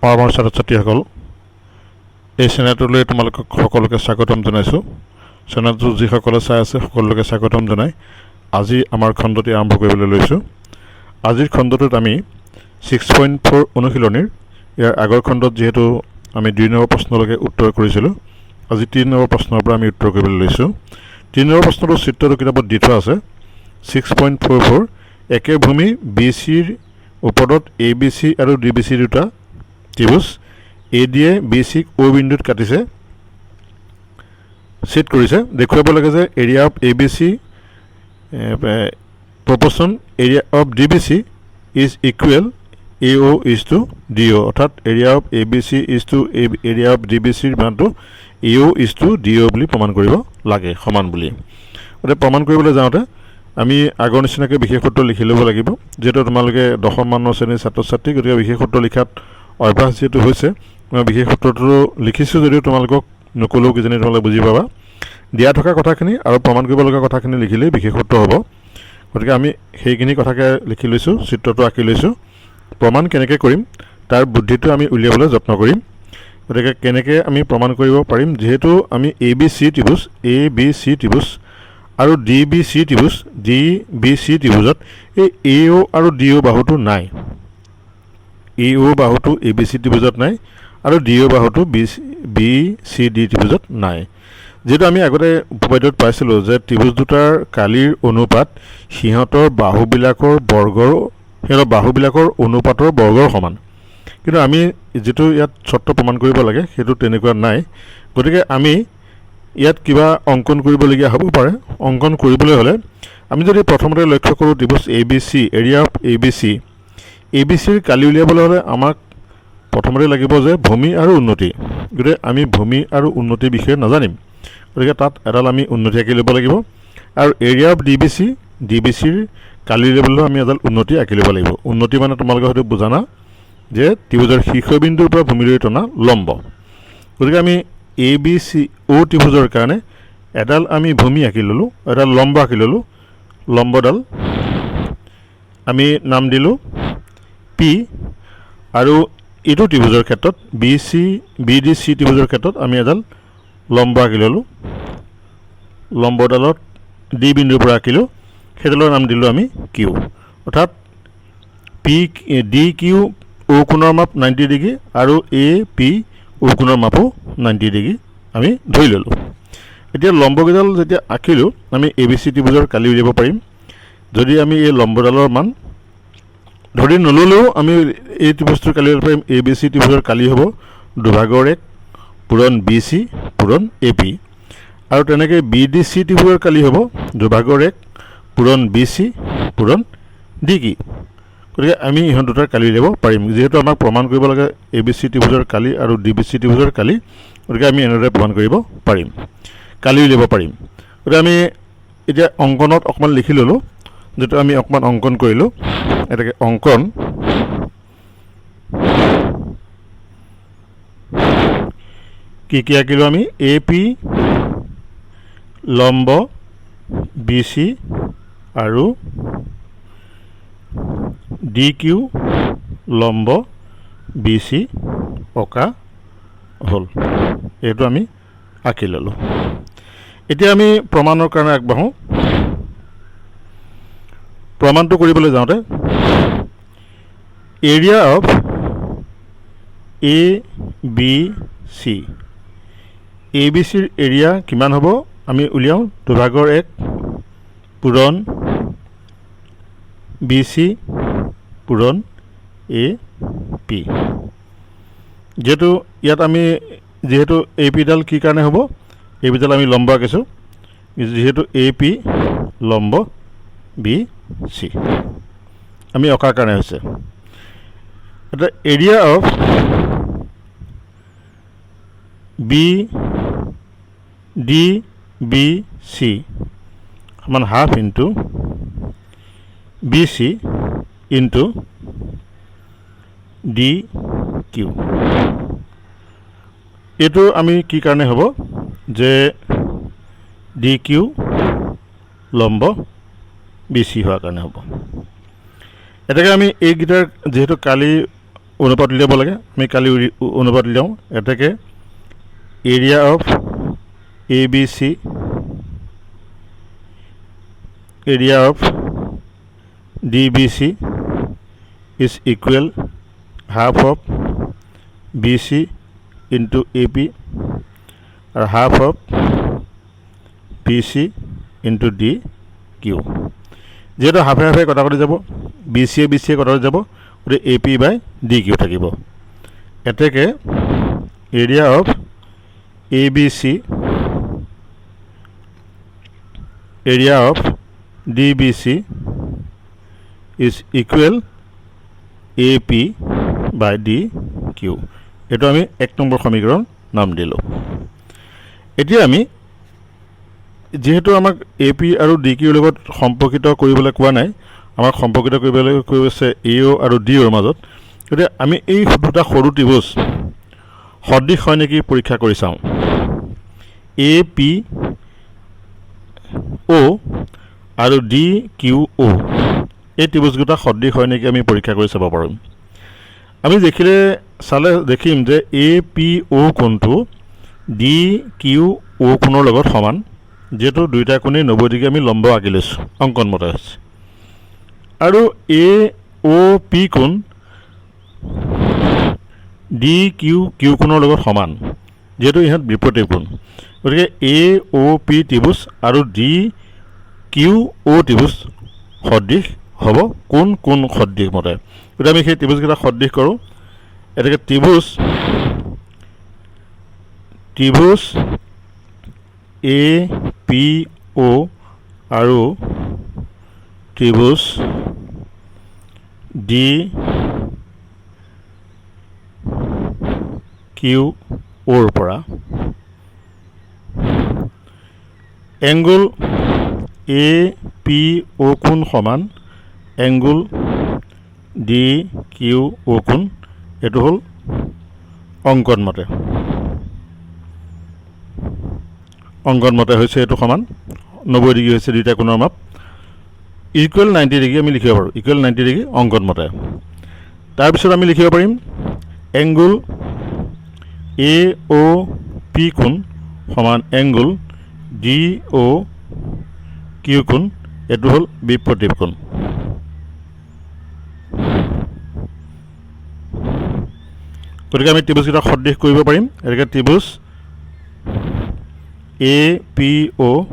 আমাৰ ছাত্ৰ ছাত্ৰীসকল, এই চেনেলটোলৈ তোমালোকক সকলোকে স্বাগতম জনাইছোঁ। চেনেলটো যিসকলে চাই আছে সকলোকে স্বাগতম জনাই আজি আমাৰ খণ্ডটি আৰম্ভ কৰিবলৈ লৈছোঁ। আজিৰ খণ্ডটোত আমি 6.4 অনুশীলনীৰ ইয়াৰ আগৰ খণ্ডত যিহেতু আমি 2 নম্বৰ প্ৰশ্নলৈকে উত্তৰ কৰিছিলোঁ, আজি 3 নম্বৰ প্ৰশ্নৰ পৰা আমি উত্তৰ কৰিবলৈ লৈছোঁ। 3 নম্বৰ প্ৰশ্নটোৰ চিত্ৰটো কিতাপত দি থোৱা আছে। 6.44 একে ভূমি বি চিৰ ওপৰত এ বি চি আৰু ডি বি চি দুটা ত্ৰিভুজ এ ডিয়ে বি চিক অ' বিন্দুত কাটিছে, ছেট কৰিছে। দেখুৱাব লাগে যে area of A B C proportion area of D B C is equal A O' is to D O', অৰ্থাৎ area of A B C is to area of D B চিৰ মানটো A O' is to D O' বুলি প্ৰমাণ কৰিব লাগে, সমান বুলি। গতিকে প্ৰমাণ কৰিবলৈ যাওঁতে আমি আগৰ নিচিনাকৈ বিশেষ সূত্ৰ লিখি ল'ব লাগিব, যিহেতু তোমালোকে 10ম মানৰ শ্ৰেণীৰ ছাত্ৰ ছাত্ৰী। গতিকে বিশেষ সূত্ৰ লিখাত অভ্যাস যিহেতু হৈছে, মই বিশেষ সূত্ৰটো লিখিছোঁ যদিও তোমালোকক নক'লেও কিজানি তোমালোকে বুজি পাবা। দিয়া থকা কথাখিনি আৰু প্ৰমাণ কৰিব লগা কথাখিনি লিখিলেই বিশেষ সূত্ৰ হ'ব। গতিকে আমি সেইখিনি কথাকে লিখি লৈছোঁ, চিত্ৰটো আঁকি লৈছোঁ। প্ৰমাণ কেনেকৈ কৰিম তাৰ বুদ্ধিটো আমি উলিয়াবলৈ যত্ন কৰিম। গতিকে কেনেকৈ আমি প্ৰমাণ কৰিব পাৰিম, যিহেতু আমি এ বি চি ত্ৰিভুজ আৰু ডি বি চি ত্ৰিভুজত এই এ অ' আৰু ডি অ' বাহুটো নাই। এ অ' বাহুটো এ বি চি ত্ৰিভুজত নাই আৰু ডি অ' বাহুটো বি চি ডি ত্ৰিভুজত নাই। যিহেতু আমি আগতে উপপাদ্যত পাইছিলোঁ যে ত্ৰিভুজ দুটাৰ কালিৰ অনুপাত সিহঁতৰ বাহুবিলাকৰ অনুপাতৰ বৰ্গৰ সমান। কিন্তু আমি যিটো ইয়াত চৰ্ত প্ৰমাণ কৰিব লাগে সেইটো তেনেকুৱা নাই। গতিকে আমি ইয়াত কিবা অংকন কৰিবলগীয়া হ'ব পাৰে। অংকন কৰিবলৈ হ'লে আমি যদি প্ৰথমতে লক্ষ্য কৰোঁ ত্ৰিভুজ A B C, area of A B চিৰ কালি উলিয়াবলৈ হ'লে আমাক প্ৰথমতে লাগিব যে ভূমি আৰু উন্নতি। গতিকে আমি ভূমি আৰু উন্নতিৰ বিষয়ে নাজানিম, গতিকে তাত এডাল আমি উন্নতি আঁকি ল'ব লাগিব। আৰু এৰিয়া অফ ডি বি চিৰ কালি উলিয়াবলৈ আমি এডাল উন্নতি আঁকি ল'ব লাগিব। উন্নতি মানে তোমালোকে হয়তো বুজানা যে ত্ৰিভুজৰ শীৰ্ষবিন্দুৰ পৰা ভূমিলৈ টনা লম্ব। গতিকে আমি এ বি চি অ' ত্ৰিভুজৰ কাৰণে এডাল আমি ভূমি আঁকি ল'লোঁ, এডাল লম্ব আঁকি ল'লোঁ। লম্বডাল আমি নাম দিলোঁ পি। আৰু এইটো ত্ৰিভুজৰ ক্ষেত্ৰত বি ডি চি ত্ৰিভুজৰ ক্ষেত্ৰত আমি এডাল লম্ব আঁকি ল'লোঁ। লম্বডালত ডি বিন্দুৰ পৰা আঁকিলোঁ, সেইডালৰ নাম দিলোঁ আমি কিউ। অৰ্থাৎ ডি কিউ অ' কোণৰ মাপ 90 ডিগ্ৰী আৰু এ পি অ' কোণৰ মাপো 90 ডিগ্ৰী আমি ধৰি ল'লোঁ। এতিয়া লম্বকেইডাল যেতিয়া আঁকিলোঁ আমি এ বি চি ত্ৰিভুজৰ কালি উলিয়াব পাৰিম। যদি আমি এই লম্বডালৰ মান ধৰি নল'লেও আমি এই ত্ৰিভুজটোৰ কালি উলিয়াব পাৰিম। এ বি চি ত্ৰিভুজৰ কালি হ'ব 2/1 পূৰণ বি চি পূৰণ এ পি। আৰু তেনেকৈ বি ডি চি ত্ৰিভুজৰ কালি হ'ব 2/1 পূৰণ বি চি পূৰণ ডি কি। গতিকে আমি ইহঁত দুটাৰ কালি উলিয়াব পাৰিম। যিহেতু আমাক প্ৰমাণ কৰিব লাগে এ বি চি ত্ৰিভুজৰ কালি আৰু ডি বি চি ত্ৰিভুজৰ কালি, গতিকে আমি এনেদৰে প্ৰমাণ কৰিব পাৰিম, কালি উলিয়াব পাৰিম। গতিকে আমি এতিয়া অংকনত অকণমান লিখি ল'লোঁ, যিটো আমি অকণমান অংকন কৰিলোঁ। এটাকে অংকন কি আঁকিলোঁ আমি এ পি লম্ব বি চি আৰু ডি কিউ লম্ব বি চি অঁকা হ'ল। এইটো আমি আঁকি ল'লোঁ। এতিয়া আমি প্ৰমাণৰ কাৰণে আগবাঢ়োঁ। প্ৰমাণটো কৰিবলৈ যাওঁতে area of A B C, A B চিৰ এৰিয়া কিমান হ'ব আমি উলিয়াওঁ 2/1 পূৰণ বি চি পূৰণ এ পি। যিহেতু ইয়াত আমি এ পিডাল কি কাৰণে হ'ব, এ পিডাল আমি লম্ব আঁকিছোঁ, যিহেতু এ পি লম্ব বি চি আমি অঁকাৰ কাৰণে হৈছে। এটা area of B D B C সমান half into B C into D Q. এইটো আমি কি কাৰণে হ'ব যে ডি কিউ লম্ব বি চি হোৱাৰ কাৰণে হ'ব। এটাকে আমি এইকেইটাৰ যিহেতু কালি অনুপাত উলিয়াব লাগে আমি কালি অনুপাত উলিয়াওঁ এটাকে area of A B C area of D B C is equal half of B C into A P আৰু half of B C into D Q যেহেতু হাফে হাফে কটাকটি যাব বি চিয়ে কটাকটি যাব গতিকে A P by D Q থাকিব এতেকে area of A B C area of D B C is equal A P by D Q এইটো আমি 1 নম্বৰ সমীকৰণ নাম দিলোঁ এতিয়া আমি যেহেতু আমাক এ পি আৰু ডি কিউৰ লগত সম্পৰ্কিত কৰিবলৈ কোৱা নাই আমাক সম্পৰ্কিত কৰিবলৈ কৈছে এ অ' আৰু ডি অ'ৰ মাজত গতিকে আমি এই দুটা সৰু ত্ৰিভুজ সদৃশ হয় নেকি পৰীক্ষা কৰি চাওঁ এ পি অ' আৰু ডি কিউ অ' এই ত্ৰিভুজ দুটা সদৃশ হয় নেকি আমি পৰীক্ষা কৰি চাব পাৰোঁ আমি চালে দেখিম যে এ পি অ' কোণটো ডি কিউ অ' কোণৰ লগত সমান যেহেতু দুইটা কোণেই 90 ডিগ্ৰী আমি লম্ব আঁকি লৈছোঁ অংকন মতে হৈছে আৰু এ অ' পি কোণ ডি কিউ কোণৰ লগত সমান যেহেতু ইহঁত বিপৰীত কোণ গতিকে এ অ' পি ত্ৰিভুজ আৰু ডি কিউ অ' ত্ৰিভুজ সদৃশ হ'ব কোন সদৃশ মতে গতিকে আমি সেই ত্ৰিভুজকেইটা সদৃশ কৰোঁ এতেকে ত্ৰিভুজ এ পি অ' আৰু ত্ৰিভুজ ডি কিউ অ'ৰ পৰা এংগুল এ পি অ' কোণ সমান এংগুল ডি কিউ অ' কোণ এইটো হ'ল অংকন মতে হৈছে এইটো সমান 90 ডিগ্ৰী হৈছে দুইটা কোণৰ মাপ ইকুৱেল 90 ডিগ্ৰী আমি লিখিব পাৰোঁ ইকুৱেল 90 ডিগ্ৰী অংকন মতে তাৰপিছত আমি লিখিব পাৰিম এংগুল এ অ' পি কোণ সমান এংগুল ডি অ' কিউ কোণ এইটো হ'ল বিপৰীত কোণ গতিকে আমি ত্ৰিভুজকেইটা সদৃশ কৰিব পাৰিম এনেকৈ ত্ৰিভুজ এ পি অ'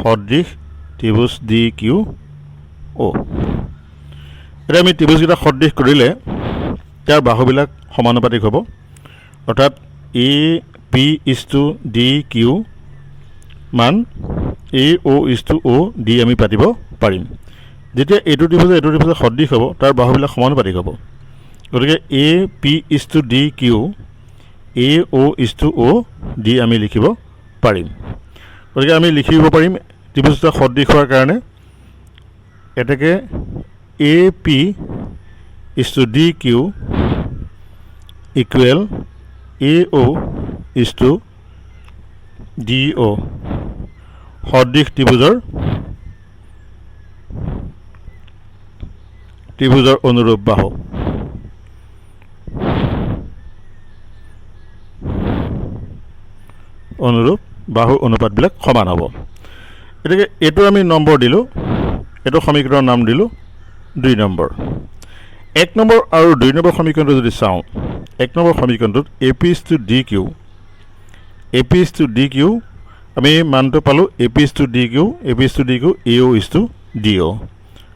সদৃশ ত্ৰিভুজ ডি কিউ অ' এতিয়া আমি ত্ৰিভুজকেইটা সদৃশ কৰিলে তাৰ বাহুবিলাক সমানুপাতিক হ'ব অৰ্থাৎ A P is to D Q মান A O' is to O' D আমি পাতিব পাৰিম যেতিয়া এইটো ত্ৰিভুজে সদৃশ হ'ব তাৰ বাহুবিলাক সমানুপাতিক হ'ব গতিকে A P is to D Q A O' is to O' D আমি লিখিব পাৰিম গতিকে আমি লিখিব পাৰিম ত্ৰিভুজটা সদৃশ হোৱাৰ কাৰণে এতেকে A P is to D Q equal A O' is to D O' সদৃশ ত্ৰিভুজৰ অনুৰূপ বাহু অনুপাতবিলাক সমান হ'ব গতিকে এইটো আমি নম্বৰ দিলোঁ এইটো সমীকৰণৰ নাম দিলোঁ 2 নম্বৰ 1 নম্বৰ আৰু 2 নম্বৰ সমীকৰণটো যদি চাওঁ 1 নম্বৰ সমীকৰণটোত A P is to D Q আমি মানটো পালোঁ A P is to D Q A O' is to D O'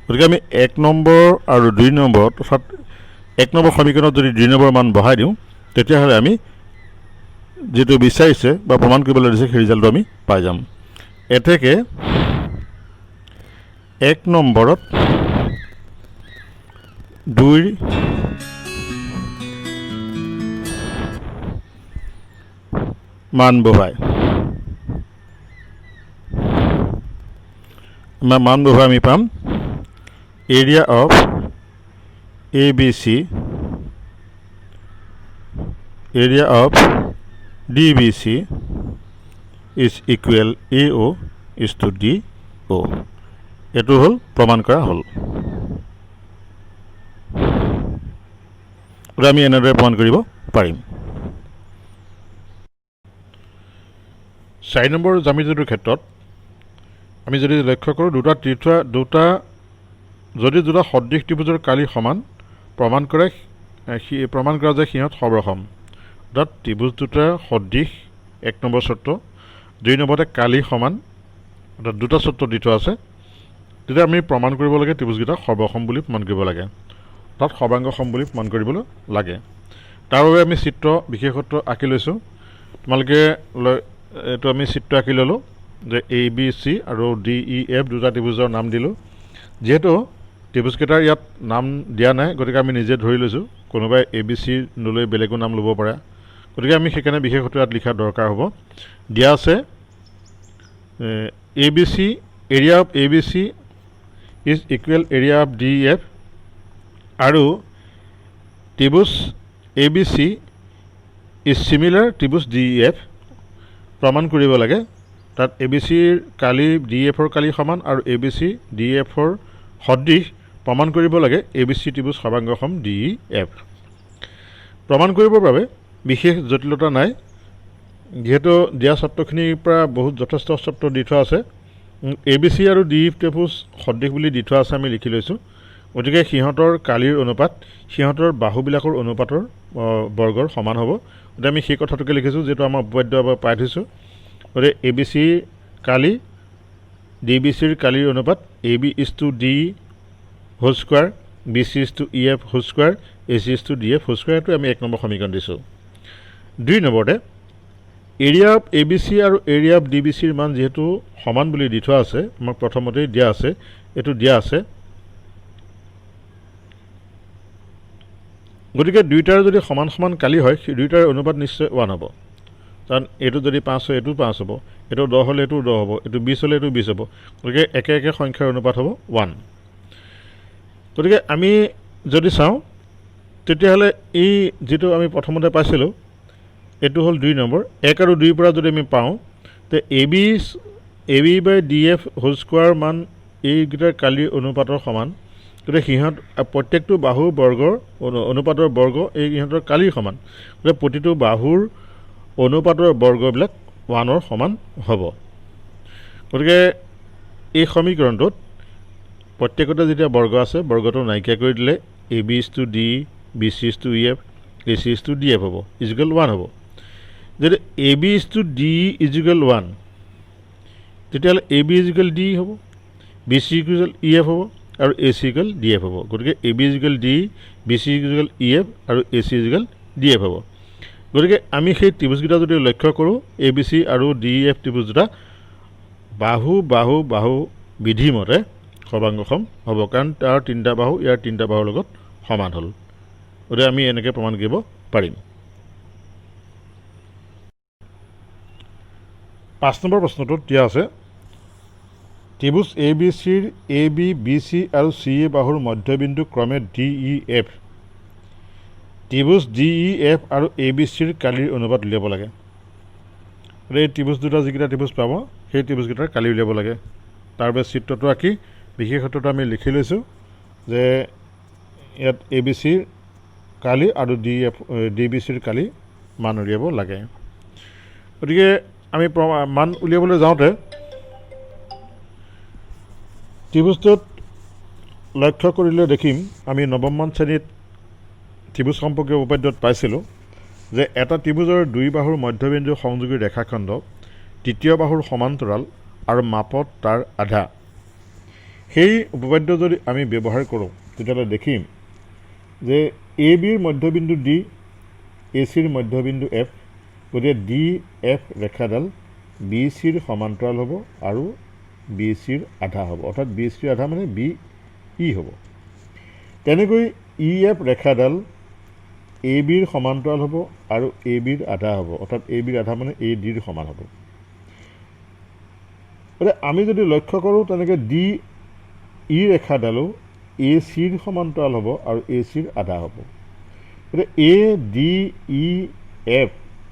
গতিকে আমি 1 নম্বৰ আৰু 2 নম্বৰত অৰ্থাৎ 1 নম্বৰ সমীকৰণত যদি 2 নম্বৰ মান বহাই দিওঁ তেতিয়াহ'লে আমি যেটো বিচাৰিছে বা প্ৰমাণ কৰিবলৈ দিছে সেই ৰিজাল্টটো আমি পাই যাম এতেকে 1 নম্বৰত 2 মান বহাই আমি পাম area of A B C area of D B C is equal A O' is to D O' এইটো হ'ল প্ৰমাণ কৰা হ'ল গতিকে আমি এনেদৰে প্ৰমাণ কৰিব পাৰিম 4 নম্বৰ জ্যামিতিটোৰ ক্ষেত্ৰত আমি যদি লক্ষ্য কৰোঁ দুটা সদৃশ ত্ৰিভুজৰ কালি সমান প্ৰমাণ কৰা যে সিহঁত সবৰসম অৰ্থাৎ ত্ৰিভুজ দুটা সদৃশ 1 নম্বৰ চৰ্ত 2 নম্বৰতে কালি সমান অৰ্থাৎ দুটা চৰ্ত দি থোৱা আছে তেতিয়া আমি প্ৰমাণ কৰিব লাগে ত্ৰিভুজকেইটা সৰ্বসম বুলি প্ৰমাণ কৰিব লাগে অৰ্থাৎ সৰ্বাংগসম বুলি প্ৰমাণ কৰিবলৈ লাগে তাৰ বাবে আমি চিত্ৰ বিশেষত্ব আঁকি লৈছোঁ তোমালোকে এইটো আমি চিত্ৰ আঁকি ল'লোঁ যে এ বি চি আৰু ডি ই এফ দুটা ত্ৰিভুজৰ নাম দিলোঁ যেহেতু ত্ৰিভুজকেইটাৰ ইয়াত নাম দিয়া নাই গতিকে আমি নিজে ধৰি লৈছোঁ কোনোবাই এ বি চি নলৈ বেলেগো নাম ল'ব পাৰে গতিকে আমি সেইকাৰণে বিশেষত্ব ইয়াত লিখা দৰকাৰ হ'ব দিয়া আছে A B C area of A B C is equal area of D F আৰু ত্ৰিভুজ A B C is similar ত্ৰিভুজ ডি এফ প্ৰমাণ কৰিব লাগে তাত এ বি চিৰ কালি ডি এফৰ কালি সমান আৰু এ বি চি ডি এফৰ সদৃশ প্ৰমাণ কৰিব লাগে এ বি চি ত্ৰিভুজ সৰ্বাংগসম ডি ই এফ প্ৰমাণ কৰিবৰ বাবে বিশেষ জটিলতা নাই যেহেতু দিয়া চৰ্তখিনিৰ পৰা বহুত যথেষ্ট চৰ্ত দি থোৱা আছে এ বি চি আৰু ডি ই ত্ৰিভুজ সদৃশ বুলি দি থোৱা আছে আমি লিখি লৈছোঁ গতিকে সিহঁতৰ কালিৰ অনুপাত সিহঁতৰ বাহুবিলাকৰ অনুপাতৰ বৰ্গৰ সমান হ'ব গতিকে আমি সেই কথাটোকে লিখিছোঁ যিটো আমাৰ উপপাদ্য পাই থৈছোঁ গতিকে এ বি চিৰ কালি ডি বি চিৰ কালিৰ অনুপাত A B is to D whole square B C is to E F whole square A C is to D F whole স্কোৱাৰটো আমি 1 নম্বৰ সমীকৰণ দিছোঁ 2 নম্বৰতে area of A B C আৰু এৰিয়া অফ ডি বি চিৰ মান যিহেতু সমান বুলি দি থোৱা আছে আমাক প্ৰথমতেই দিয়া আছে এইটো দিয়া আছে গতিকে দুইটাৰ যদি সমান সমান কালি হয় সেই দুইটাৰ অনুপাত নিশ্চয় 1 হ'ব কাৰণ এইটো যদি 5 হয় এইটো 5 হ'ব এইটো 10 হ'লে এইটো 10 হ'ব এইটো 20 হ'লে এইটো 20 হ'ব গতিকে একে একে সংখ্যাৰ অনুপাত হ'ব 1 গতিকে আমি যদি চাওঁ তেতিয়াহ'লে এই যিটো আমি প্ৰথমতে পাইছিলোঁ এইটো হ'ল 2 নম্বৰ 1 আৰু 2 পৰা যদি আমি পাওঁ তে A B by D F whole square মান এইকেইটাৰ কালিৰ অনুপাতৰ সমান গতিকে সিহঁত প্ৰত্যেকটো বাহুৰ বৰ্গৰ অনুপাতৰ বৰ্গ এই ইহঁতৰ কালিৰ সমান গতিকে প্ৰতিটো বাহুৰ অনুপাতৰ বৰ্গবিলাক 1ৰ সমান হ'ব গতিকে এই সমীকৰণটোত প্ৰত্যেকতে যেতিয়া বৰ্গ আছে বৰ্গটো নাইকিয়া কৰি দিলে A B is to D B C is to E F A C is to D F হ'ব ইজুকেল 1 হ'ব যদি A B is to D equal 1 তেতিয়াহ'লে এ বি ইজুকেল ডি হ'ব B C equal E F হ'ব আৰু A C equal D F হ'ব গতিকে A B equal D B C equal E F আৰু A C equal D F হ'ব গতিকে আমি সেই ত্ৰিভুজকেইটা যদি লক্ষ্য কৰোঁ এ বি চি আৰু ডি এফ ত্ৰিভুজ দুটা বাহু বাহু বাহু বিধিমতে সৰ্বাংগসম হ'ব কাৰণ তাৰ 3টা বাহু ইয়াৰ 3টা বাহুৰ লগত সমান হ'ল গতিকে আমি এনেকৈ প্ৰমাণ কৰিব পাৰিম 5 নম্বৰ প্ৰশ্নটোত দিয়া আছে ত্ৰিভুজ এ বি চিৰ এ বি বি চি আৰু চি এ বাহুৰ মধ্যবিন্দু ক্ৰমে ডি ই এফ ত্ৰিভুজ ডি ই এফ আৰু এ বি চিৰ কালিৰ অনুপাত উলিয়াব লাগে এই ত্ৰিভুজ দুটা যিকেইটা ত্ৰিভুজ পাব সেই ত্ৰিভুজকেইটাৰ কালি উলিয়াব লাগে তাৰ বাবে চিত্ৰটো আঁকি বিশেষত্বটো আমি লিখি লৈছোঁ যে ইয়াত এ বি চিৰ কালি আৰু ডি বি চিৰ কালি মান উলিয়াব লাগে গতিকে আমি মান উলিয়াবলৈ যাওঁতে ত্ৰিভুজটোত লক্ষ্য কৰিলে দেখিম আমি 9ম শ্ৰেণীত ত্ৰিভুজ সম্পৰ্কীয় উপপাদ্যত পাইছিলোঁ যে এটা ত্ৰিভুজৰ 2 বাহুৰ মধ্যবিন্দু সংযোগী ৰেখাখণ্ড তৃতীয় বাহুৰ সমান্তৰাল আৰু মাপত তাৰ আধা সেই উপপাদ্য যদি আমি ব্যৱহাৰ কৰোঁ তেতিয়াহ'লে দেখিম যে এ বিৰ মধ্যবিন্দু ডি এ চিৰ মধ্যবিন্দু এফ গতিকে ডি এফ ৰেখাডাল বি চিৰ সমান্তৰাল হ'ব আৰু বি চিৰ আধা হ'ব অৰ্থাৎ বি চিৰ আধা মানে বি ই হ'ব তেনেকৈ ই এফ ৰেখাডাল এ বিৰ সমান্তৰাল হ'ব আৰু এ বিৰ আধা হ'ব অৰ্থাৎ এ বিৰ আধা মানে এ ডিৰ সমান হ'ব গতিকে আমি যদি লক্ষ্য কৰোঁ তেনেকৈ ডি ই ৰেখাডালো এ চিৰ সমান্তৰাল হ'ব আৰু এ চিৰ আধা হ'ব গতিকে এ ডি ই এফ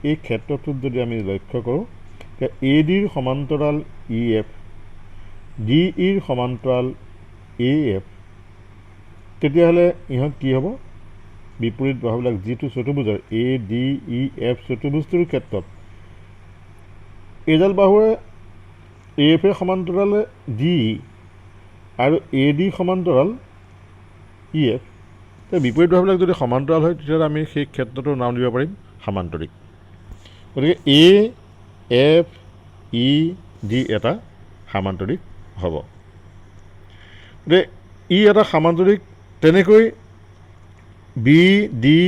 এই ক্ষেত্ৰটোত যদি আমি লক্ষ্য কৰোঁ এ ডিৰ সমান্তৰাল ই এফ ডি ইৰ সমান্তৰাল এ এফ তেতিয়াহ'লে ইহঁত কি হ'ব বিপৰীত বাহুবিলাক যিটো চতুৰ্ভুজৰ এ ডি ই এফ চতুৰ্ভুজটোৰ ক্ষেত্ৰত এইডাল বাহুৱে এ এফে সমান্তৰাল ডি ই আৰু এ ডি সমান্তৰাল ই এফ। বিপৰীত বাহুবিলাক যদি সমান্তৰাল হয় তেতিয়াহ'লে আমি সেই ক্ষেত্ৰটোৰ নাম দিব পাৰিম সামান্তৰিক। গতিকে এ এফ ই ডি এটা সামান্তৰিক হ'ব। গতিকে ই এটা সামান্তৰিক, তেনেকৈ বি ডি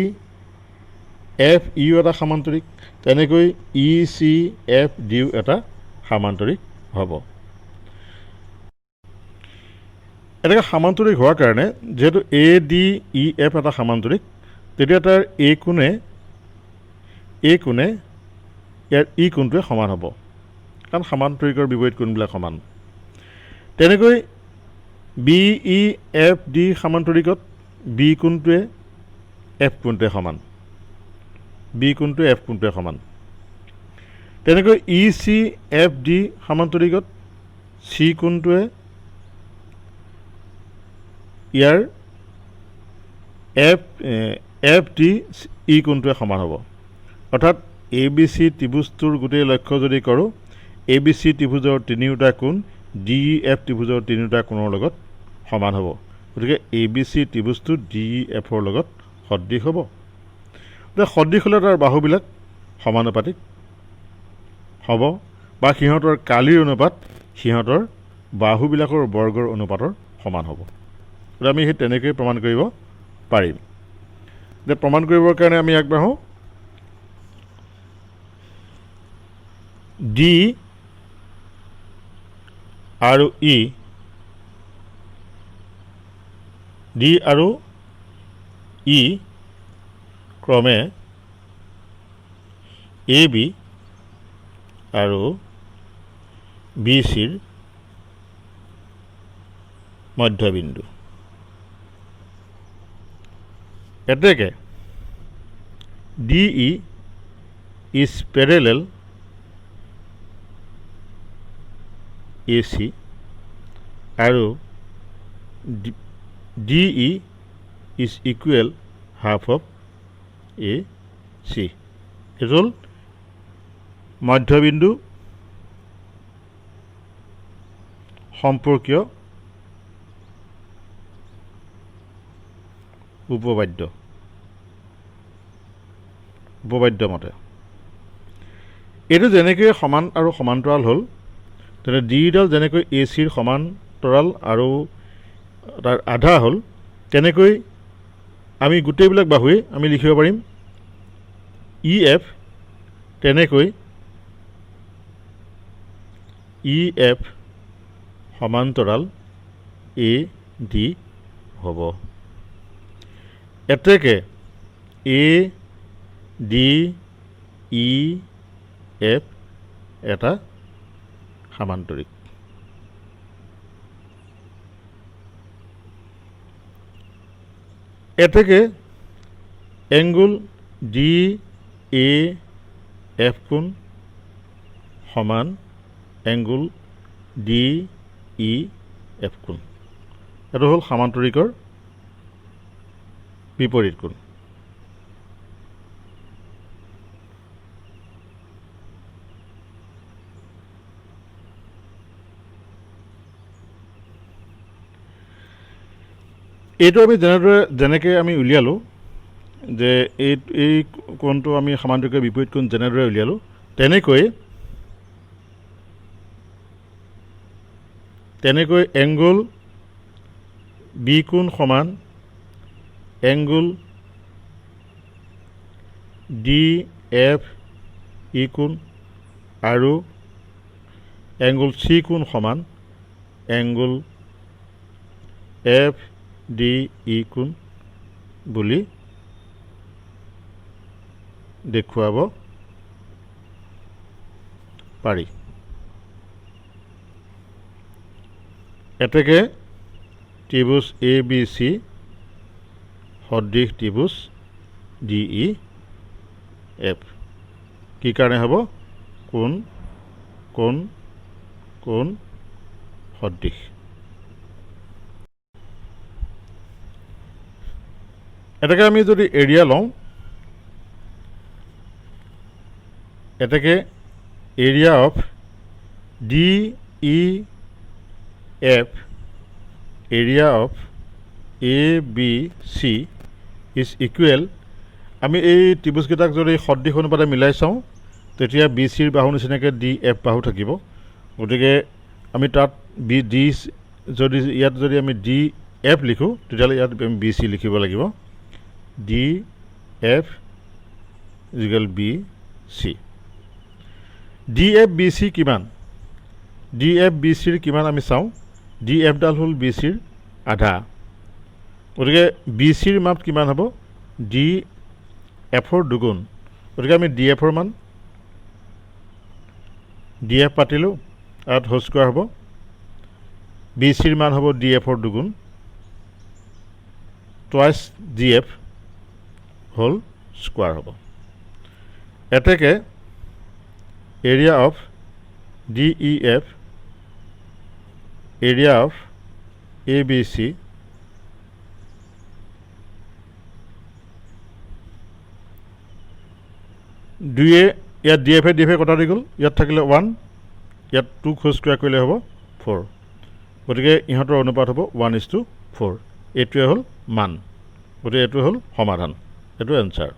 এফ ইও এটা সামান্তৰিক, তেনেকৈ ই চি এফ ডিও এটা সামান্তৰিক হ'ব। এনেকৈ সামান্তৰিক হোৱাৰ কাৰণে যিহেতু এ ডি ই এফ এটা সামান্তৰিক, তেতিয়া তাৰ এ কোণে ইয়াৰ ই কোণটোৱে সমান হ'ব, কাৰণ সামান্তৰিকৰ বিপৰীত কোণবিলাক সমান। তেনেকৈ বি ই এফ ডি সামান্তৰিকত বি কোণটোৱে এফ কোণটোৱে সমান। তেনেকৈ ই চি এফ ডি সামান্তৰিকত চি কোণটোৱে ইয়াৰ এফ ডি ই কোণটোৱে সমান হ'ব। অৰ্থাৎ এ বি চি ত্ৰিভুজটোৰ গোটেই লক্ষ্য যদি কৰোঁ, এ বি চি ত্ৰিভুজৰ তিনিওটা কোণ ডি ই এফ ত্ৰিভুজৰ তিনিওটা কোণৰ লগত সমান হ'ব। গতিকে A B C ত্ৰিভুজটো D E এফৰ লগত সদৃশ হ'ব। গতিকে সদৃশ হ'লে তাৰ বাহুবিলাক সমানুপাতিক হ'ব, বা সিহঁতৰ কালিৰ অনুপাত সিহঁতৰ বাহুবিলাকৰ বৰ্গৰ অনুপাতৰ সমান হ'ব। গতিকে আমি সেই তেনেকৈয়ে প্ৰমাণ কৰিব পাৰিম। যে প্ৰমাণ কৰিবৰ কাৰণে আমি আগবাঢ়োঁ। ডি আৰু ই, ডি আৰু ই ক্ৰমে এ বি আৰু বি চিৰ মধ্যবিন্দু। এতেকে D E is parallel A C আৰু D E is equal half of A C. এইটো হ'ল মধ্যবিন্দু সম্পৰ্কীয় উপবাদ্য মতে। এইটো যেনেকৈ সমান আৰু সমান্তৰাল হ'ল, তেনে ডিডাল যেনেকৈ এ চিৰ সমান্তৰাল আৰু তাৰ আধা হ'ল, তেনেকৈ আমি গোটেইবিলাক বাহুৱেই আমি লিখিব পাৰিম ই এফ, তেনেকৈ ই এফ সমান্তৰাল এ ডি হ'ব। এতেকে এ ডি ই এফ এটা সামান্তৰিক। এতেকে এংগুল ডি এ এফ কোণ সমান এংগুল ডি ই এফ কোণ। এইটো হ'ল সামান্তৰিকৰ বিপৰীত কোণ। এইটো আমি যেনেকৈ আমি উলিয়ালোঁ যে এই কোণটো আমি সামান্তৰিকৰ বিপৰীত কোণ যেনেদৰে উলিয়ালোঁ, তেনেকৈ এংগুল বি কোণ সমান এংগুল ডি এফ ই কোণ আৰু এংগুল চি কোণ সমান এংগুল এফ ডি ই কোণ বুলি দেখুৱাব পাৰি। এতেকে ত্ৰিভুজ এ বি চি সদৃশ ত্ৰিভুজ ডি ই এফ। কি কাৰণে হ'ব? কোণ সদৃশ। এটাকে আমি যদি এৰিয়া লওঁ এটাকে area of DEF area of ABC is equal আমি এই ত্ৰিভুজকেইটাক যদি সদৃশ অনুপাতে মিলাই চাওঁ তেতিয়া BCৰ বাহু নিচিনাকৈ DF বাহু থাকিব গতিকে আমি তাত যদি ইয়াত যদি আমি DF লিখোঁ তেতিয়াহ'লে ইয়াত আমি BC লিখিব লাগিব DF ইকুৱেল BC DFBC কিমান DFBCৰ কিমান আমি চাওঁ DFডাল হ'ল BCৰ আধা গতিকে BCৰ মান কিমান হ'ব DFৰ দুগুণ গতিকে আমি DFৰ মান DF পাতিলোঁ আৰু হোল স্কোৱাৰ হ'ব BCৰ মান হ'ব DFৰ দুগুণ টুৱাইচ DF হোল স্কোৱাৰ হ'ব এতেকে area of DEF area of ABC দুয়ে ইয়াত DFে কটা দি গ'ল ইয়াত থাকিলে 1 ইয়াত 2 খোজ স্কোৱাৰ কৰিলে হ'ব 4 গতিকে ইহঁতৰ অনুপাত হ'ব 1:4 এইটোৱে হ'ল মান গতিকে এইটো হ'ল সমাধান এইটো এনচাৰ